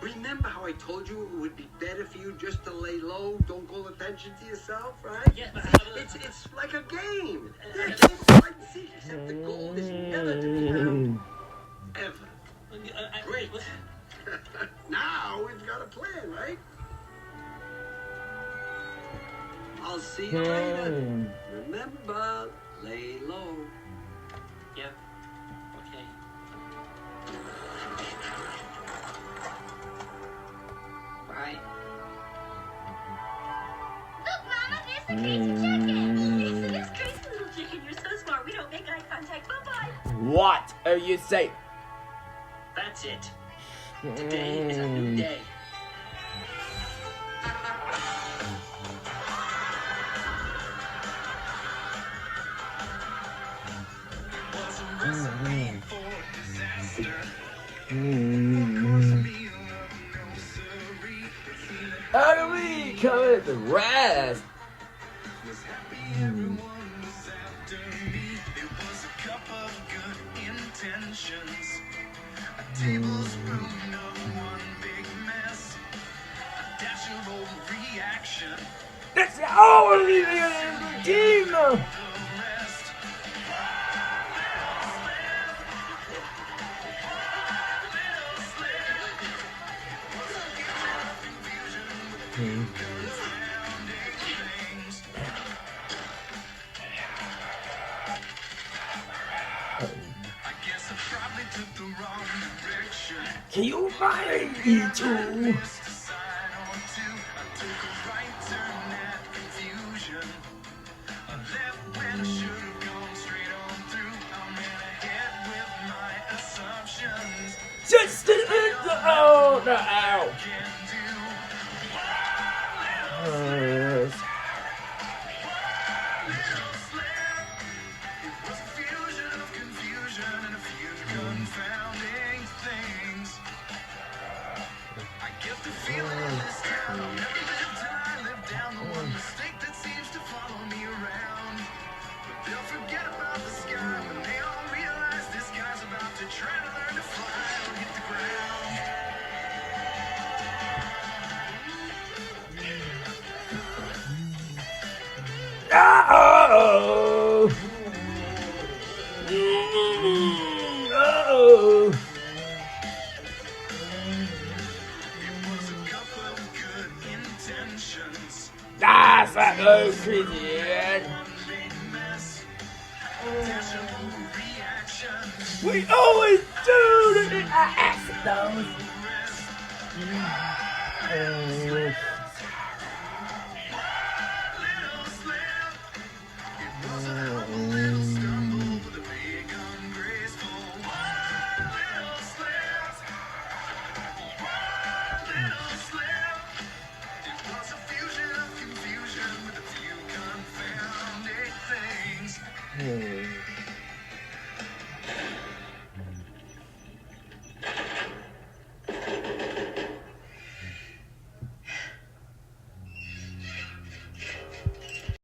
Remember how I told you it would be better for you just to lay low, don't call attention to yourself, right? Yeah, but It's like a game. Yeah, a game of hide and seek, except the gold is never to be found. Ever. Great. Now we've got a plan, right? I'll see you later. Remember, lay low. Yep. Okay. Right. Look, Mama, there's the crazy chicken. Yes, it is crazy little chicken. You're so smart. We don't make eye contact. Bye-bye. What are you saying? That's it. Today is a new day. How do we come at the rest? Tables ruined of one big mess. A dash of overreaction. That's all of the team. I guess I probably took the wrong direction. Can you find me too? Decide on two. I took a right turn at confusion. I left when I should have gone straight on through. I ran ahead with my assumptions. Just to hit the out the out. Can do. Yes. Little slip. It was a fusion of confusion and a few confounding things. I get the feeling in this town I'll never live till I live down the one mistake that seems to follow me around. But they'll forget about the sky when they all realize this guy's about to try to learn to fly or hit the ground. Oh. Oh. It was a couple of good intentions. That's a good Christian. One big mess. A dash of overreaction. We always do the accidents. Little slip. It was a humble little stumble with a big ungraceful. Little slip. Little slip. It was a fusion of confusion with a few confounding things.